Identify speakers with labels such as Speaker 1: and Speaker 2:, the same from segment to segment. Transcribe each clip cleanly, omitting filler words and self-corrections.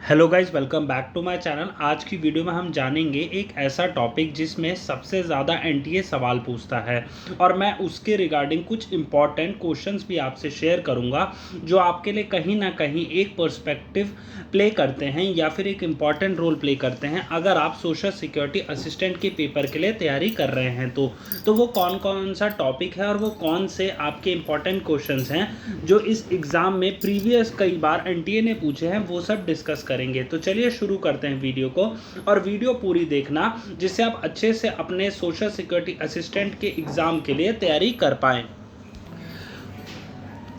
Speaker 1: Hello guys, welcome back to my channel. आज की video में हम जानेंगे एक ऐसा टॉपिक जिसमें सबसे ज़्यादा एनटीए सवाल पूछता है और मैं उसके रिगार्डिंग कुछ इंपॉर्टेंट क्वेश्चंस भी आपसे शेयर करूंगा जो आपके लिए कहीं ना कहीं एक पर्सपेक्टिव प्ले करते हैं या फिर एक इम्पॉर्टेंट रोल प्ले करते हैं अगर आप सोशल सिक्योरिटी असिस्टेंट के पेपर के लिए तैयारी कर रहे हैं तो वो कौन कौन सा टॉपिक है और वो कौन से आपके इंपॉर्टेंट क्वेश्चंस हैं जो इस एग्ज़ाम में प्रीवियस कई बार एनटीए ने पूछे हैं, वो सब डिस्कस करेंगे। तो चलिए शुरू करते हैं वीडियो को, और वीडियो पूरी देखना जिससे आप अच्छे से अपने सोशल सिक्योरिटी असिस्टेंट के एग्ज़ाम के लिए तैयारी कर पाएँ।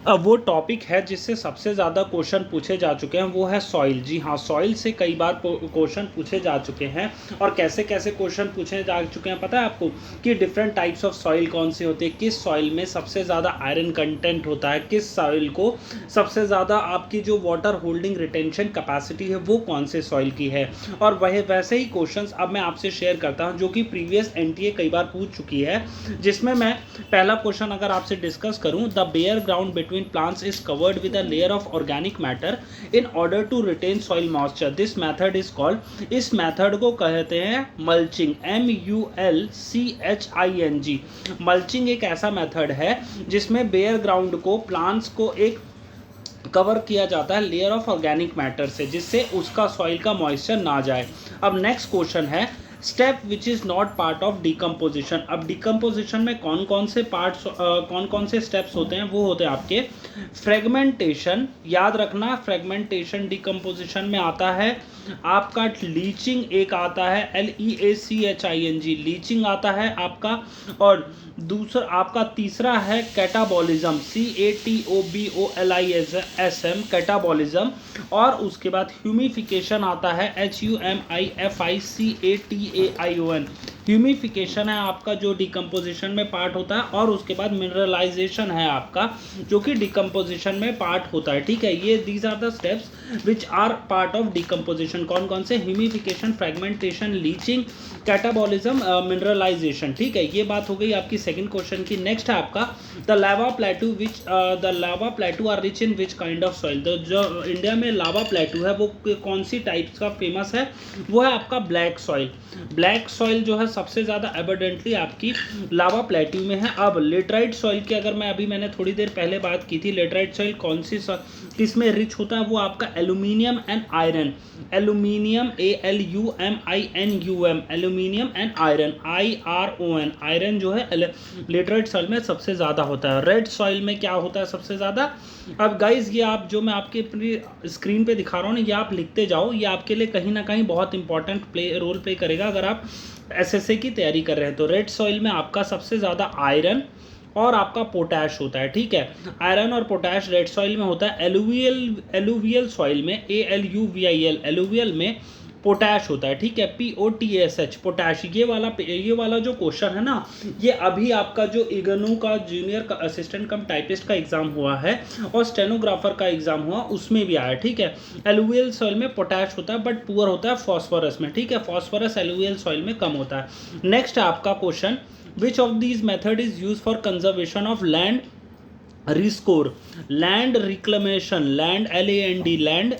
Speaker 1: अब वो टॉपिक है जिससे सबसे ज़्यादा क्वेश्चन पूछे जा चुके हैं, वो है सॉइल। जी हाँ, सॉइल से कई बार क्वेश्चन पूछे जा चुके हैं। और कैसे कैसे क्वेश्चन पूछे जा चुके हैं पता है आपको, कि डिफरेंट टाइप्स ऑफ सॉइल कौन से होते हैं, किस सॉइल में सबसे ज़्यादा आयरन कंटेंट होता है, किस सॉइल को सबसे ज़्यादा आपकी जो वाटर होल्डिंग रिटेंशन कैपेसिटी है वो कौन से सॉइल की है। और वह वैसे ही क्वेश्चन अब मैं आपसे शेयर करता हूँ जो कि प्रीवियस एनटीए कई बार पूछ चुकी है, जिसमें मैं पहला क्वेश्चन अगर आपसे डिस्कस करूँ, the bare ground between plants is covered with a layer of organic matter in order to retain soil moisture. This method is called, इस मेथड को कहते हैं मल्चिंग, MULCHING। मल्चिंग एक ऐसा मेथड है जिसमें बेयर ग्राउंड को, प्लांट्स को एक कवर किया जाता है लेयर ऑफ ऑर्गेनिक मैटर से, जिससे उसका सॉइल का मॉइस्चर ना जाए। अब नेक्स्ट क्वेश्चन है, step which is not part of decomposition. अब डिकम्पोजिशन में कौन कौन से पार्ट्स, कौन कौन से स्टेप्स होते हैं, वो होते हैं आपके फ्रेगमेंटेशन। याद रखना, फ्रेगमेंटेशन डिकम्पोजिशन में आता है आपका। लीचिंग एक आता है, LEACHING, लीचिंग आता है आपका। और दूसरा आपका तीसरा है कैटाबॉलिज्म, CATOBOLISM, कैटाबॉलिज्म। और उसके बाद ह्यूमिफिकेशन आता है, HUMIFICATAION, ह्यूमिफिकेशन है आपका जो डिकम्पोजिशन में पार्ट होता है। और उसके बाद मिनरलाइजेशन है आपका जो कि डिकम्पोजिशन में पार्ट होता है। ठीक है, ये these are the steps which are part of decomposition. कौन कौन से? Humification, fragmentation, leaching, catabolism, mineralization. ठीक है, ये बात हो गई आपकी सेकंड क्वेश्चन की। नेक्स्ट है आपका the lava plateau, which the lava plateau are rich in which kind of soil. तो जो इंडिया में लावा प्लेटू है वो कौन सी टाइप्स का फेमस है, वो है आपका ब्लैक सॉइल। ब्लैक सॉइल जो है सबसे ज़्यादा एबंडेंटली आपकी लावा प्लेटू में है। अब लेटराइट सॉइल की अगर मैंने थोड़ी देर पहले बात की थी, लेटराइट सॉइल कौन सी किसमें रिच होता है, वो आपका aluminium and iron. Aluminium, ALUMINUM, aluminium and iron, IRON। Iron जो है लेटराइट सॉइल में सबसे ज़्यादा होता है। रेड सॉइल में क्या होता है सबसे ज़्यादा? अब गाइज ये आप जो मैं आपके स्क्रीन पे दिखा रहा हूँ ना, ये आप लिखते जाओ, ये आपके लिए कहीं ना कहीं बहुत इंपॉर्टेंट रोल प्ले करेगा अगर आप SSA की तैयारी कर रहे हैं। तो रेड सॉइल में आपका सबसे ज़्यादा आयरन और आपका पोटैश होता है। ठीक है, आयरन और पोटैश रेड सॉइल में होता है। एलुवियल सॉइल में, ALUVIL, एलुवियल में पोटैश होता है। ठीक है, POTASH, पोटैश। ये वाला जो क्वेश्चन है ना, ये अभी आपका जो इग्नू का जूनियर का असिस्टेंट कम टाइपिस्ट का एग्जाम हुआ है और स्टेनोग्राफर का एग्जाम हुआ, उसमें भी आया। ठीक है, एलुवियल सॉइल में पोटैश होता है बट पुअर होता है फॉस्फोरस में। ठीक है, फॉस्फोरस एलुवियल सॉइल में कम होता है। नेक्स्ट है आपका question, which of these method is used for conservation of land resource, land reclamation, land LAND, land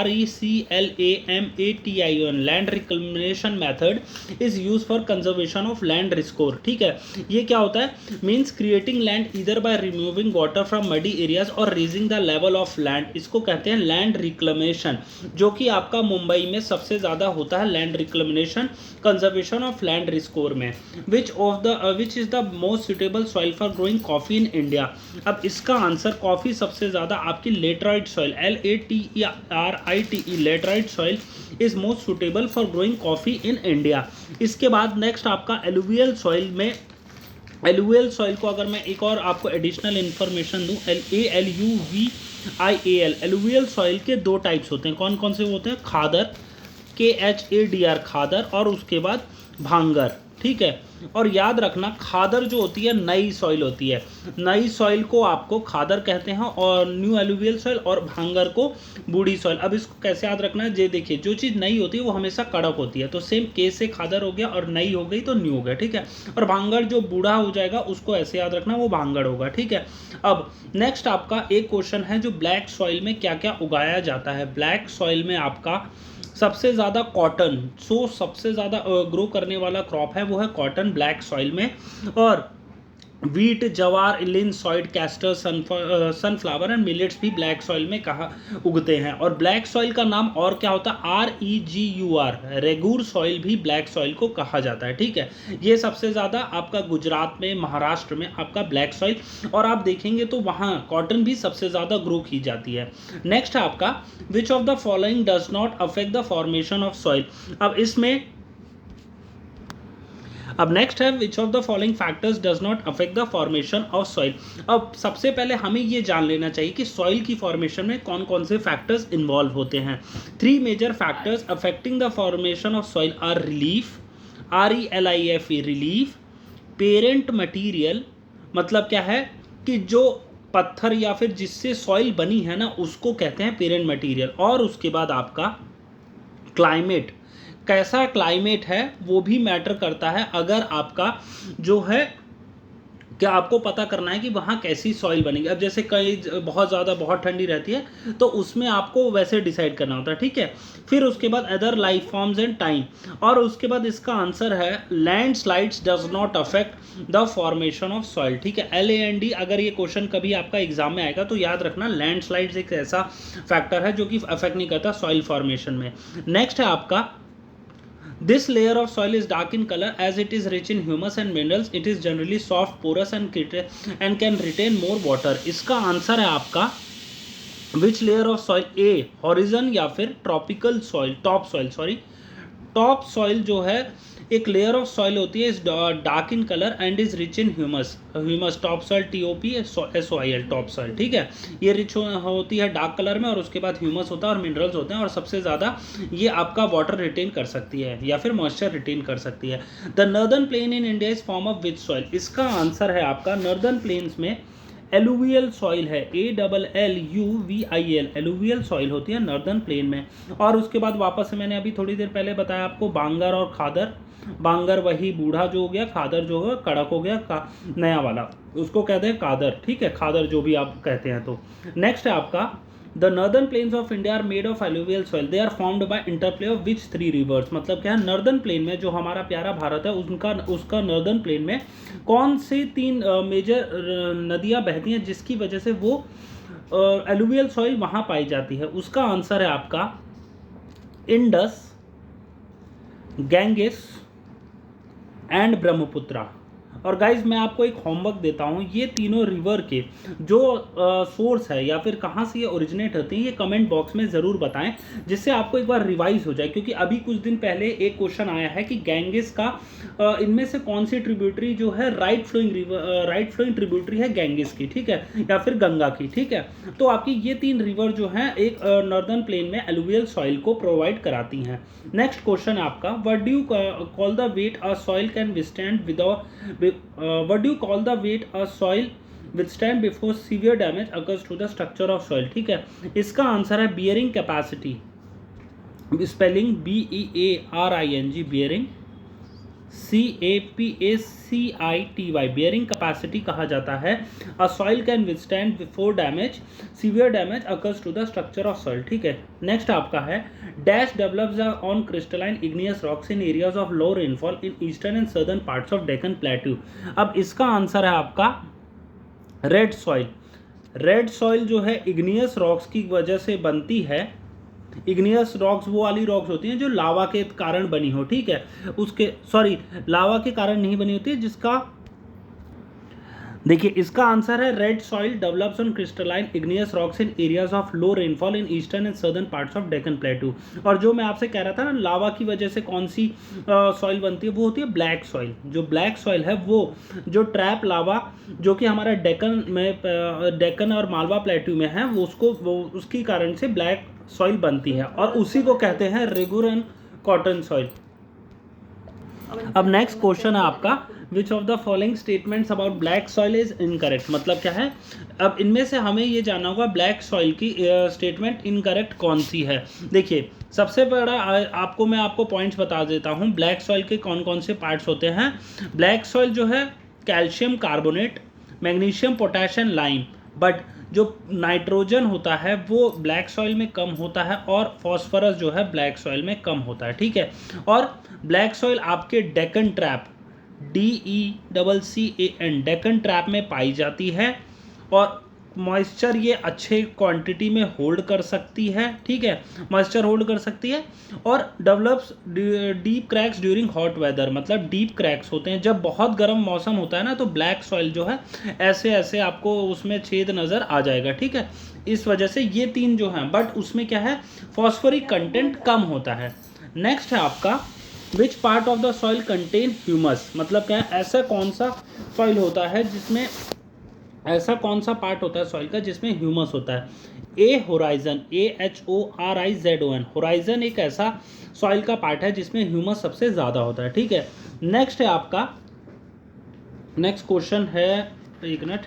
Speaker 1: RECLAMATION, land reclamation method is use for conservation of land resource. ठीक है, ये क्या होता है? Means creating land either by removing water from muddy areas और raising the level of land. इसको कहते हैं लैंड रिक्लेमेशन, जो कि आपका मुंबई में सबसे ज़्यादा होता है। Land reclamation, conservation of land resource में। Which is the most suitable soil for growing coffee in India. अब इसका आंसर कॉफी सबसे ज्यादा आपकी laterite soil, LATERITE, laterite soil is most suitable for growing coffee in India. इसके बाद next आपका alluvial soil में, एलुवियल सॉइल को अगर मैं एक और आपको एडिशनल इंफॉर्मेशन दूं, ALUVIAL, एलुवियल सॉइल के दो टाइप्स होते हैं। कौन कौन से होते हैं? खादर, KHADR, खादर, और उसके बाद भांगर। ठीक है। और याद रखना खादर जो होती है नई सॉइल होती है, नई सॉइल को आपको खादर कहते हैं, और न्यू एलुवियल सॉइल और भांगर को बूढ़ी सॉइल। अब इसको कैसे याद रखना है, ये देखिए जो चीज़ नई होती है वो हमेशा कड़क होती है, तो सेम केस से खादर हो गया और नई हो गई तो न्यू हो गया, ठीक है। और भांगर जो बूढ़ा हो जाएगा उसको ऐसे याद रखना, वो भांगड़ होगा, ठीक है। अब नेक्स्ट आपका एक क्वेश्चन है जो ब्लैक सॉइल में क्या क्या उगाया जाता है। ब्लैक सॉइल में आपका सबसे ज़्यादा कॉटन, सबसे ज़्यादा ग्रो करने वाला क्रॉप है वो है कॉटन ब्लैक सॉइल में। और वीट, जवार, लिन, सॉइड, कैस्टर, सनफ्लावर एंड मिलेट्स भी ब्लैक सॉइल में कहा उगते हैं। और ब्लैक सॉइल का नाम और क्या होता है, REGUR, रेगूर सॉइल भी ब्लैक सॉइल को कहा जाता है, ठीक है। ये सबसे ज़्यादा आपका गुजरात में, महाराष्ट्र में आपका ब्लैक सॉइल, और आप देखेंगे तो वहाँ कॉटन भी सबसे ज़्यादा ग्रो की जाती है। नेक्स्ट है आपका which of the following does not affect the formation of soil. अब नेक्स्ट है which of the following factors does not affect the formation of soil. अब सबसे पहले हमें ये जान लेना चाहिए कि सॉइल की फॉर्मेशन में कौन कौन से फैक्टर्स इन्वॉल्व होते हैं। 3 major factors affecting the formation of soil are relief, RELIFE, relief, parent material, मतलब क्या है कि जो पत्थर या फिर जिससे सॉइल बनी है ना उसको कहते हैं पेरेंट मटीरियल, और उसके बाद आपका क्लाइमेट, कैसा क्लाइमेट है वो भी मैटर करता है। अगर आपका जो है क्या आपको पता करना है कि वहाँ कैसी सॉइल बनेगी। अब जैसे कई बहुत ज़्यादा बहुत ठंडी रहती है तो उसमें आपको वैसे डिसाइड करना होता है, ठीक है। फिर उसके बाद other life forms and time, और उसके बाद इसका आंसर है land slides does not affect the formation of soil, ठीक है। LAND, अगर ये क्वेश्चन कभी आपका एग्जाम में आएगा तो याद रखना लैंड स्लाइड्स एक ऐसा फैक्टर है जो कि अफेक्ट नहीं करता सॉइल फॉर्मेशन में। नेक्स्ट है आपका this layer of soil is dark in color as it is rich in humus and minerals. It is generally soft, porous and can retain more water. इसका answer है आपका which layer of soil, A horizon या फिर tropical soil, top soil, sorry top soil जो है एक layer of soil होती है, is dark in colour and is rich in humus, top soil TOPSOIL, top soil, ठीक है। ये रिच होती है डार्क कलर में, और उसके बाद ह्यूमस होता है और मिनरल्स होते हैं, और सबसे ज़्यादा ये आपका वाटर रिटेन कर सकती है या फिर मॉइस्चर रिटेन कर सकती है। The northern plain in India is form of which soil. इसका आंसर है आपका नॉर्दर्न प्लेन्स में एलुवियल सॉइल है, ALLUVIL, एलुवियल सॉइल होती है नॉर्दर्न प्लेन में। और उसके बाद वापस से मैंने अभी थोड़ी देर पहले बताया आपको बांगर और खादर, बांगर वही बूढ़ा जो हो गया, खादर जो है कड़क हो गया, नया वाला उसको कहते हैं कादर, ठीक है, खादर जो भी आप कहते हैं। तो नेक्स्ट है आपका the northern plains of India are made of alluvial soil, they are formed by interplay of which 3 rivers. मतलब क्या है, नॉर्दर्न प्लेन में जो हमारा प्यारा भारत है उसका नॉर्दर्न प्लेन में कौन से 3 मेजर नदियाँ बहती हैं जिसकी वजह से वो एलुवियल सॉइल वहाँ पाई जाती है। उसका आंसर है आपका इंडस, गैंगिस एंड ब्रह्मपुत्रा। और गाइज मैं आपको एक होमवर्क देता हूँ, ये तीनों रिवर के जो सोर्स है या फिर कहाँ से ये ओरिजिनेट होते हैं ये कमेंट बॉक्स में ज़रूर बताएं, जिससे आपको एक बार रिवाइज हो जाए। क्योंकि अभी कुछ दिन पहले एक क्वेश्चन आया है कि गैंगिस का इनमें से कौन सी ट्रिब्यूटरी जो है राइट फ्लोइंग ट्रिब्यूटरी है गैंगिस की, ठीक है, या फिर गंगा की, ठीक है। तो आपकी ये 3 रिवर जो हैं एक नॉर्दर्न प्लेन में एलुवियल सॉइल को प्रोवाइड कराती हैं। नेक्स्ट क्वेश्चन है आपका what do you call the weight a soil can withstand without what do you call the weight a soil withstand before severe damage occurs to the structure of soil, ठीक है। इसका answer है bearing capacity, spelling BEARING, bearing CAPACITY, bearing capacity कहा जाता है। a soil can withstand before damage, severe damage occurs to the structure of soil, ठीक है। Next आपका है dash develops on crystalline igneous rocks in areas of low rainfall in eastern and southern parts of Deccan Plateau। अब इसका answer है आपका red soil. Red soil जो है इग्नियस रॉक्स की वजह से बनती है। इग्नियस रॉक्स वो वाली रॉक्स होती हैं जो लावा के कारण बनी हो, ठीक है, लावा के कारण नहीं बनी होती है, जिसका देखिए इसका आंसर है red soil develops on crystalline igneous rocks in areas of low rainfall in eastern and southern parts of Deccan प्लेटू। और जो मैं आपसे कह रहा था ना लावा की वजह से कौन सी सॉइल बनती है, वो होती है ब्लैक सॉइल। जो ब्लैक सॉइल है वो जो ट्रैप लावा जो कि हमारा डेक्कन और मालवा प्लेटू में है वो उसकी कारण से ब्लैक सॉइल बनती है, और उसी को कहते हैं रेगुर एंड कॉटन सॉइल। अब नेक्स्ट क्वेश्चन है आपका, which of the following statements about black soil is incorrect, मतलब क्या है, अब इनमें से हमें ये जानना होगा ब्लैक सॉइल की स्टेटमेंट इनकरेक्ट कौन सी है। देखिए सबसे बड़ा आपको मैं आपको पॉइंट्स बता देता हूँ, ब्लैक सॉइल के कौन कौन से पार्ट्स होते हैं। ब्लैक सॉइल जो है calcium carbonate, magnesium, potassium, lime, but जो नाइट्रोजन होता है वो ब्लैक सॉइल में कम होता है और फॉस्फोरस जो है ब्लैक सॉइल में कम होता है, ठीक है। और ब्लैक सॉइल आपके Deccan trap, DECCAN, Deccan trap में पाई जाती है और मॉइस्चर ये अच्छे क्वांटिटी में होल्ड कर सकती है, ठीक है, मॉइस्चर होल्ड कर सकती है और develops deep cracks during hot weather, मतलब डीप क्रैक्स होते हैं जब बहुत गर्म मौसम होता है ना, तो ब्लैक सॉइल जो है ऐसे ऐसे आपको उसमें छेद नज़र आ जाएगा, ठीक है। इस वजह से ये तीन जो हैं, बट उसमें क्या है, फॉस्फोरिक कंटेंट कम होता है। नेक्स्ट है आपका, which part of the soil contain humus, मतलब क्या है, ऐसा कौन सा सॉइल होता है जिसमें, ऐसा कौन सा पार्ट होता है सॉइल का जिसमें ह्यूमस होता है। ए होराइजन, HORIZON, होराइजन एक ऐसा सॉइल का पार्ट है जिसमें ह्यूमस सबसे ज़्यादा होता है, ठीक है। नेक्स्ट है आपका, नेक्स्ट क्वेश्चन है, एक मिनट,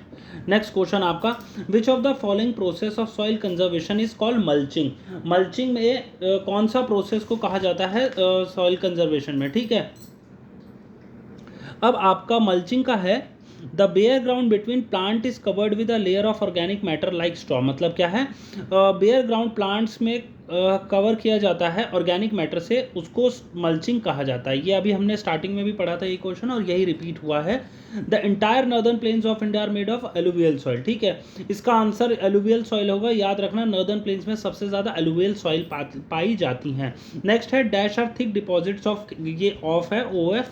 Speaker 1: नेक्स्ट क्वेश्चन आपका, which of the following process of soil conservation is called mulching, mulching में कौन सा प्रोसेस को कहा जाता है सॉइल कंजर्वेशन में, ठीक है। अब आपका मल्चिंग का है, the bare ground between plant is covered with a layer of organic matter like straw, मतलब क्या है, बेयर ग्राउंड प्लांट्स में कवर किया जाता है ऑर्गेनिक मैटर से, उसको मल्चिंग कहा जाता है। ये अभी हमने स्टार्टिंग में भी पढ़ा था ये क्वेश्चन और यही रिपीट हुआ है। The entire northern plains of India are made of alluvial soil, ठीक है, इसका आंसर एलुवियल सॉइल होगा, याद रखना नॉर्दर्न प्लेन्स में सबसे ज़्यादा एलुवियल सॉइल पाई जाती हैं। नेक्स्ट है, dash are thick deposits of, ये ऑफ है OF,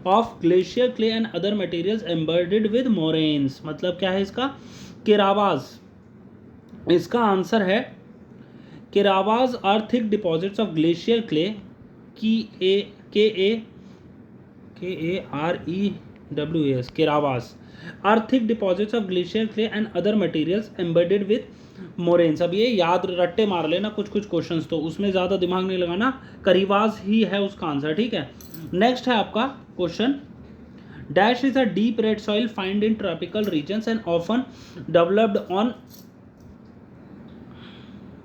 Speaker 1: of glacier clay and other materials embedded with moraines, मतलब क्या है इसका, केरावाज, इसका आंसर है Karewas are thick deposits of glacier clay, KAREWAS, Karewas are thick deposits of glacier clay and other materials embedded with moraines. अब ये याद रट्टे मार लेना कुछ कुछ क्वेश्चंस, तो उसमें ज़्यादा दिमाग नहीं लगाना, करीवाज ही है उसका आंसर, ठीक है। नेक्स्ट है आपका question, dash is a deep red soil find in tropical regions and often developed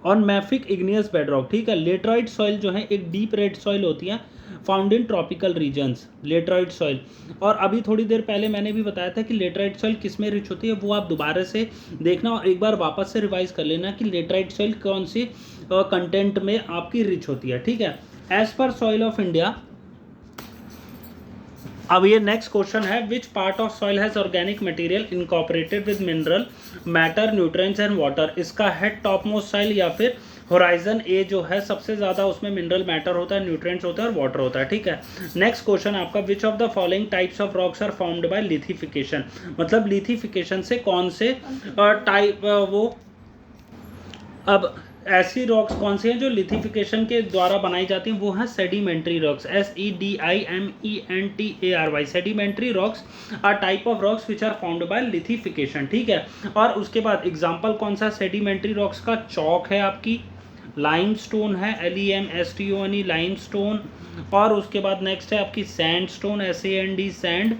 Speaker 1: on mafic igneous bedrock, ठीक है। लेटराइट सॉइल जो है एक डीप रेड सॉइल होती है, found in tropical regions, laterite soil. और अभी थोड़ी देर पहले मैंने भी बताया था कि लेटराइट सॉइल किस में रिच होती है, वो आप दोबारा से देखना और एक बार वापस से रिवाइज कर लेना कि लेटराइट सॉइल कौन सी कंटेंट में आपकी रिच होती है, ठीक है। As per soil of India, अब ये नेक्स्ट क्वेश्चन है, which part of soil has organic material incorporated with mineral matter, nutrients and water, इसका है टॉप मोस्ट सॉइल या फिर होराइजन ए जो है सबसे ज़्यादा उसमें मिनरल मैटर होता है, न्यूट्रिएंट्स होता है और वाटर होता है, ठीक है। नेक्स्ट क्वेश्चन आपका, which of the following types of rocks are formed by lithification, मतलब लिथिफिकेशन से कौन से टाइप वो, अब ऐसी रॉक्स कौन सी हैं जो लिथिफिकेशन के द्वारा बनाई जाती हैं, वो हैं sedimentary rocks, SEDIMENTARY, sedimentary rocks are type of rocks which are found by lithification, ठीक है। और उसके बाद एग्जांपल कौन सा सेडिमेंट्री रॉक्स का, चौक है आपकी, लाइमस्टोन है, LEMSTONE, लाइमस्टोन, और उसके बाद नेक्स्ट है आपकी सैंडस्टोन, SAND,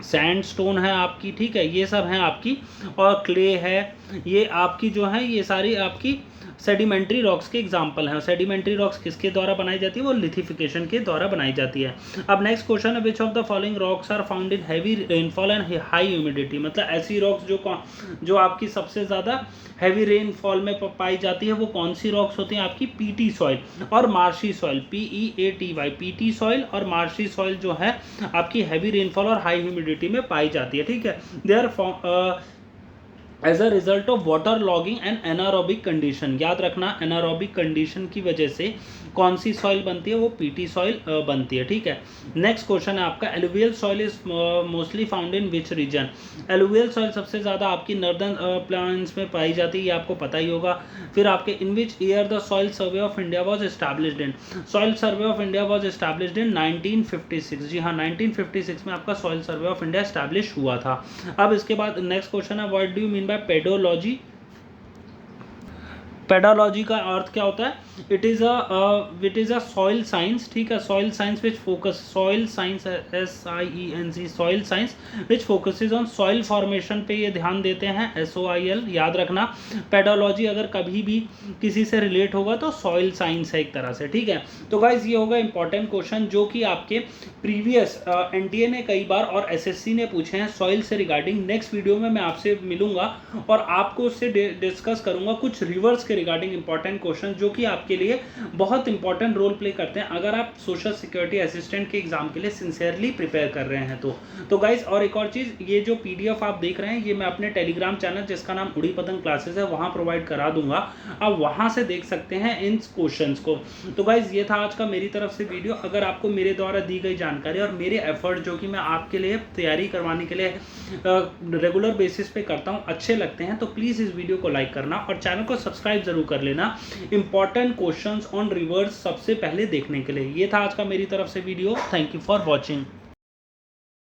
Speaker 1: सैंडस्टोन है आपकी, ठीक है, ये सब हैं आपकी, और क्ले है, ये आपकी जो है ये सारी आपकी सेडिमेंट्री रॉक्स के एग्जांपल हैं। सेडिमेंट्री रॉक्स किसके द्वारा बनाई जाती है, वो लिथिफिकेशन के द्वारा बनाई जाती है। अब नेक्स्ट क्वेश्चन है, which of the following rocks are found in heavy rainfall and high humidity, मतलब ऐसी रॉक्स जो आपकी सबसे ज़्यादा हैवी रेनफॉल में पाई जाती है वो कौन सी रॉक्स होती हैं आपकी, पीटी सॉइल और marshy soil, PEATY, peaty soil और मार्शी सॉइल जो है आपकी हैवी रेनफॉल और हाई ह्यूमिडिटी में पाई जाती है, ठीक है। They are as a result of water logging and anaerobic condition, याद रखना एनारोबिक कंडीशन की वजह से कौन सी सॉइल बनती है, वो पीटी सॉइल बनती है, ठीक है। नेक्स्ट क्वेश्चन है आपका, alluvial soil is mostly found in which region, alluvial soil सबसे ज़्यादा आपकी नॉर्दर्न प्लेन्स में पाई जाती है, ये आपको पता ही होगा। फिर आपके in which year the soil survey of India was established in, soil survey of India was established in 1956, जी हाँ 1956 में आपका soil survey of India establish हुआ था। अब इसके बाद नेक्स्ट क्वेश्चन है, what do you mean by pedology, pedology का अर्थ क्या होता है? It is a soil science, ठीक है, soil science which focus, soil science SIENC, soil science which focuses on soil formation पे ये ध्यान देते हैं, SOIL याद रखना। पेडोलॉजी अगर कभी भी किसी से रिलेट होगा तो सॉइल साइंस है एक तरह से, ठीक है। तो गाइज ये होगा इंपॉर्टेंट क्वेश्चन जो कि आपके प्रीवियस NTA ने कई बार और SSC ने पूछे हैं सॉइल से रिगार्डिंग। नेक्स्ट वीडियो में मैं आपसे मिलूंगा और आपको उससे डिस्कस करूंगा कुछ रिवर्स के रिगार्डिंग इंपॉर्टेंट क्वेश्चन जो कि आपके लिए बहुत इंपॉर्टेंट रोल प्ले करते हैं अगर आप सोशल सिक्योरिटी असिस्टेंट के एग्जाम के लिए सिंसियरली प्रिपेयर कर रहे हैं तो गाइज, और एक और चीज़, ये जो PDF आप देख रहे हैं ये मैं अपने टेलीग्राम चैनल जिसका नाम उड़ी पतंग क्लासेस है वहाँ प्रोवाइड करा दूंगा, आप वहाँ से देख सकते हैं इन क्वेश्चंस को। तो गाइज ये था आज का मेरी तरफ से वीडियो। अगर आपको मेरे द्वारा दी गई जानकारी और मेरे एफर्ट जो कि मैं आपके लिए तैयारी करवाने के लिए रेगुलर बेसिस पे करता हूँ अच्छे लगते हैं तो प्लीज़ इस वीडियो को लाइक करना और चैनल को सब्सक्राइब जरूर कर लेना इंपॉर्टेंट क्वेश्चंस ऑन रिवर्स सबसे पहले देखने के लिए। ये था आज का मेरी तरफ से video. Thank you for watching.